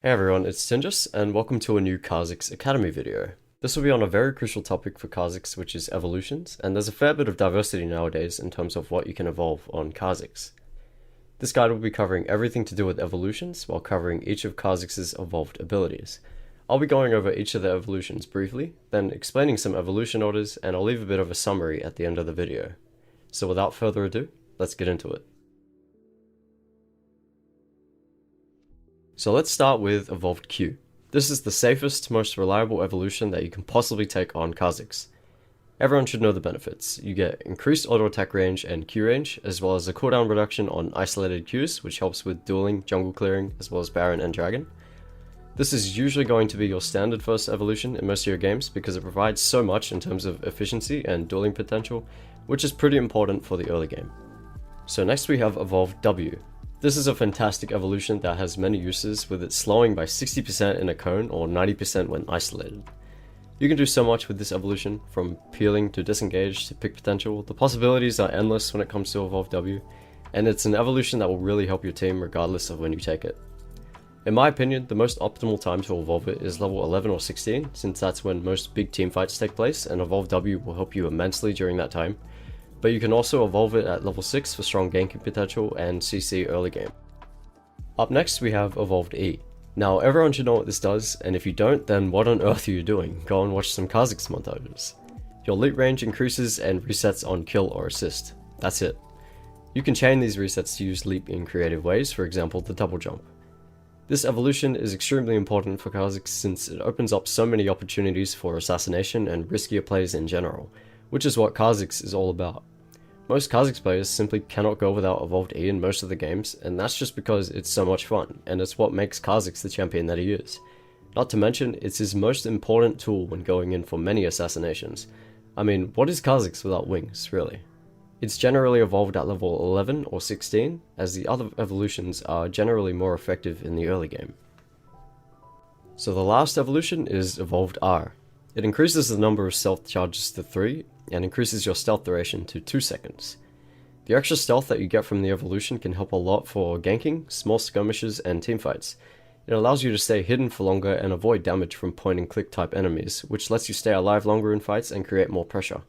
Hey everyone, it's Tinjus, and welcome to a new Kha'Zix Academy video. This will be on a very crucial topic for Kha'Zix, which is evolutions, and there's a fair bit of diversity nowadays in terms of what you can evolve on Kha'Zix. This guide will be covering everything to do with evolutions, while covering each of Kha'Zix's evolved abilities. I'll be going over each of the evolutions briefly, then explaining some evolution orders, and I'll leave a bit of a summary at the end of the video. So without further ado, let's get into it. So let's start with Evolved Q. This is the safest, most reliable evolution that you can possibly take on Kha'Zix. Everyone should know the benefits. You get increased auto attack range and Q range, as well as a cooldown reduction on isolated Qs, which helps with dueling, jungle clearing, as well as Baron and Dragon. This is usually going to be your standard first evolution in most of your games because it provides so much in terms of efficiency and dueling potential, which is pretty important for the early game. So next we have Evolved W. This is a fantastic evolution that has many uses, with it slowing by 60% in a cone or 90% when isolated. You can do so much with this evolution, from peeling to disengage to pick potential. The possibilities are endless when it comes to Evolve W, and it's an evolution that will really help your team regardless of when you take it. In my opinion, the most optimal time to evolve it is level 11 or 16, since that's when most big team fights take place, and Evolve W will help you immensely during that time. But you can also evolve it at level 6 for strong ganking potential and CC early game. Up next we have Evolved E. Now everyone should know what this does, and if you don't, then what on earth are you doing? Go and watch some Kha'Zix montages. Your leap range increases and resets on kill or assist. That's it. You can chain these resets to use leap in creative ways, for example the double jump. This evolution is extremely important for Kha'Zix since it opens up so many opportunities for assassination and riskier plays in general, which is what Kha'Zix is all about. Most Kha'Zix players simply cannot go without Evolved E in most of the games, and that's just because it's so much fun, and it's what makes Kha'Zix the champion that he is. Not to mention, it's his most important tool when going in for many assassinations. I mean, what is Kha'Zix without wings, really? It's generally evolved at level 11 or 16, as the other evolutions are generally more effective in the early game. So the last evolution is Evolved R. It increases the number of stealth charges to 3, and increases your stealth duration to 2 seconds. The extra stealth that you get from the evolution can help a lot for ganking, small skirmishes, and teamfights. It allows you to stay hidden for longer and avoid damage from point and click type enemies, which lets you stay alive longer in fights and create more pressure.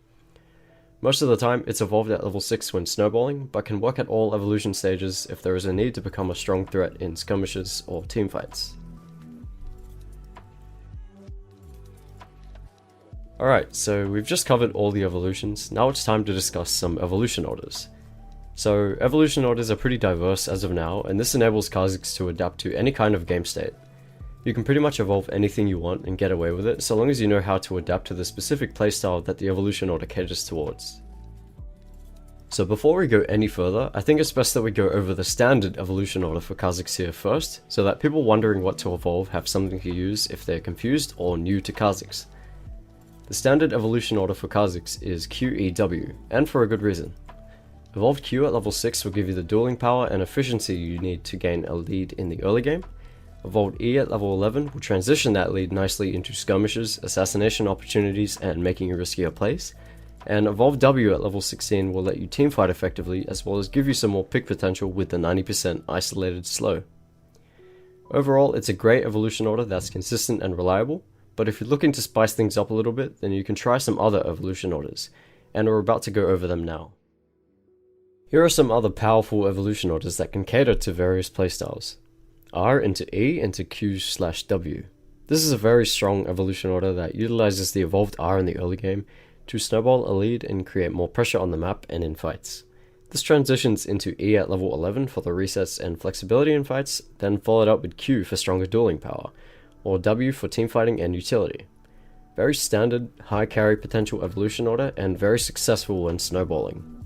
Most of the time it's evolved at level 6 when snowballing, but can work at all evolution stages if there is a need to become a strong threat in skirmishes or teamfights. Alright, so we've just covered all the evolutions, now it's time to discuss some evolution orders. So, evolution orders are pretty diverse as of now, and this enables Kha'Zix to adapt to any kind of game state. You can pretty much evolve anything you want and get away with it, so long as you know how to adapt to the specific playstyle that the evolution order caters towards. So before we go any further, I think it's best that we go over the standard evolution order for Kha'Zix here first, so that people wondering what to evolve have something to use if they're confused or new to Kha'Zix. The standard evolution order for Kha'Zix is QEW, and for a good reason. Evolved Q at level 6 will give you the dueling power and efficiency you need to gain a lead in the early game. Evolved E at level 11 will transition that lead nicely into skirmishes, assassination opportunities, and making riskier plays. And Evolved W at level 16 will let you teamfight effectively, as well as give you some more pick potential with the 90% isolated slow. Overall, it's a great evolution order that's consistent and reliable. But if you're looking to spice things up a little bit, then you can try some other evolution orders, and we're about to go over them now. Here are some other powerful evolution orders that can cater to various playstyles. R into E into Q/W. This is a very strong evolution order that utilizes the evolved R in the early game to snowball a lead and create more pressure on the map and in fights. This transitions into E at level 11 for the resets and flexibility in fights, then followed up with Q for stronger dueling power, or W for teamfighting and utility. Very standard, high carry potential evolution order, and very successful when snowballing.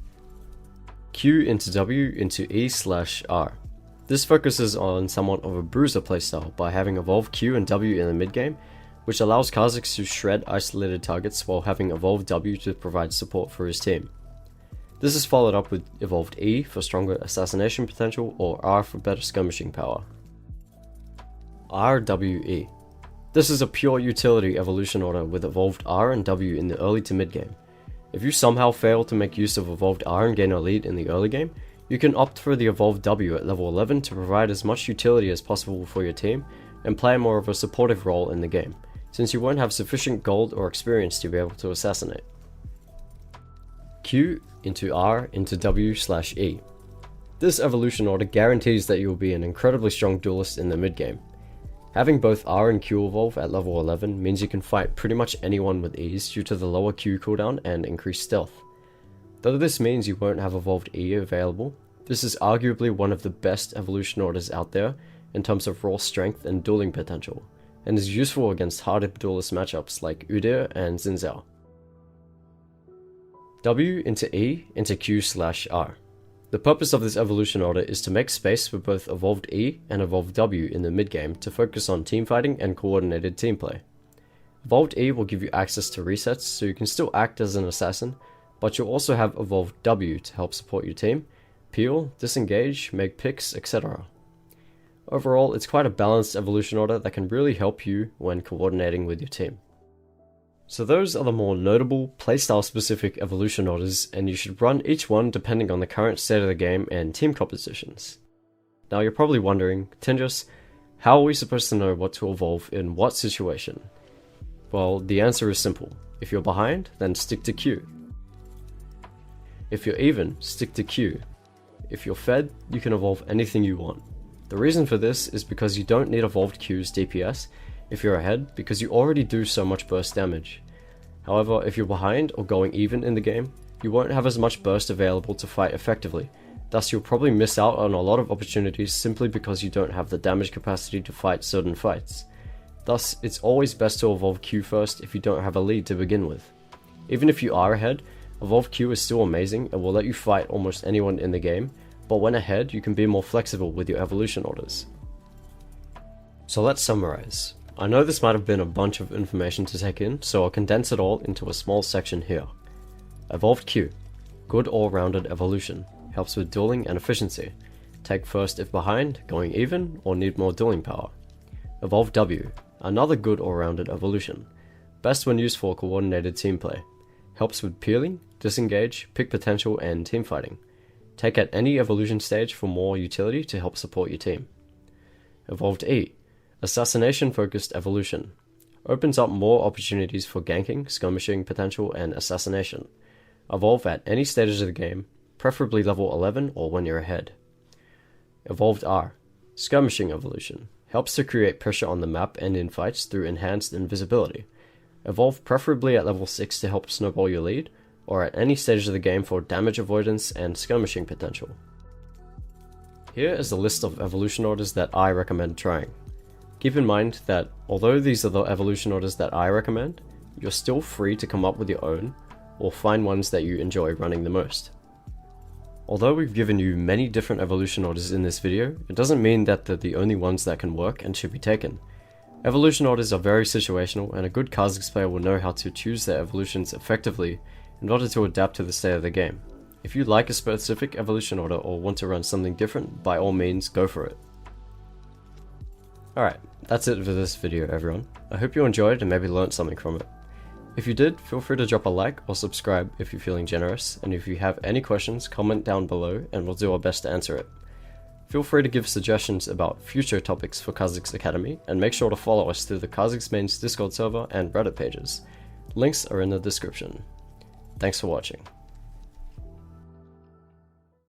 Q into W into E/R. This focuses on somewhat of a bruiser playstyle by having evolved Q and W in the mid game, which allows Kha'Zix to shred isolated targets while having evolved W to provide support for his team. This is followed up with evolved E for stronger assassination potential, or R for better skirmishing power. RWE. This is a pure utility evolution order with evolved R and W in the early to mid game. If you somehow fail to make use of evolved R and gain a lead in the early game, you can opt for the evolved W at level 11 to provide as much utility as possible for your team, and play more of a supportive role in the game, since you won't have sufficient gold or experience to be able to assassinate. Q into R into W/E. This evolution order guarantees that you will be an incredibly strong duelist in the mid-game. Having both R and Q evolve at level 11 means you can fight pretty much anyone with ease due to the lower Q cooldown and increased stealth. Though this means you won't have evolved E available, this is arguably one of the best evolution orders out there in terms of raw strength and dueling potential, and is useful against harder duelist matchups like Udyr and Xin Zhao. W into E into Q/R. The purpose of this evolution order is to make space for both evolved E and evolved W in the mid-game to focus on teamfighting and coordinated team play. Evolved E will give you access to resets so you can still act as an assassin, but you'll also have evolved W to help support your team, peel, disengage, make picks, etc. Overall, it's quite a balanced evolution order that can really help you when coordinating with your team. So those are the more notable playstyle specific evolution orders, and you should run each one depending on the current state of the game and team compositions. Now you're probably wondering, Tinjus, how are we supposed to know what to evolve in what situation? Well, the answer is simple. If you're behind, then stick to Q. If you're even, stick to Q. If you're fed, you can evolve anything you want. The reason for this is because you don't need evolved Q's DPS if you're ahead, because you already do so much burst damage. However, if you're behind or going even in the game, you won't have as much burst available to fight effectively, thus you'll probably miss out on a lot of opportunities simply because you don't have the damage capacity to fight certain fights. Thus, it's always best to evolve Q first if you don't have a lead to begin with. Even if you are ahead, evolved Q is still amazing and will let you fight almost anyone in the game, but when ahead you can be more flexible with your evolution orders. So let's summarize. I know this might have been a bunch of information to take in, so I'll condense it all into a small section here. Evolved Q. Good all-rounded evolution. Helps with dueling and efficiency. Take first if behind, going even, or need more dueling power. Evolved W. Another good all-rounded evolution. Best when used for coordinated team play. Helps with peeling, disengage, pick potential, and team fighting. Take at any evolution stage for more utility to help support your team. Evolved E. Assassination-focused evolution. Opens up more opportunities for ganking, skirmishing potential, and assassination. Evolve at any stages of the game, preferably level 11 or when you're ahead. Evolved R. Skirmishing evolution. Helps to create pressure on the map and in fights through enhanced invisibility. Evolve preferably at level 6 to help snowball your lead, or at any stage of the game for damage avoidance and skirmishing potential. Here is a list of evolution orders that I recommend trying. Keep in mind that although these are the evolution orders that I recommend, you're still free to come up with your own, or find ones that you enjoy running the most. Although we've given you many different evolution orders in this video, it doesn't mean that they're the only ones that can work and should be taken. Evolution orders are very situational, and a good Kha'Zix player will know how to choose their evolutions effectively in order to adapt to the state of the game. If you like a specific evolution order or want to run something different, by all means go for it. Alright, that's it for this video everyone. I hope you enjoyed and maybe learned something from it. If you did, feel free to drop a like or subscribe if you're feeling generous, and if you have any questions, comment down below and we'll do our best to answer it. Feel free to give suggestions about future topics for Kha'Zix Academy, and make sure to follow us through the Kha'Zix Main's Discord server and Reddit pages. Links are in the description. Thanks for watching.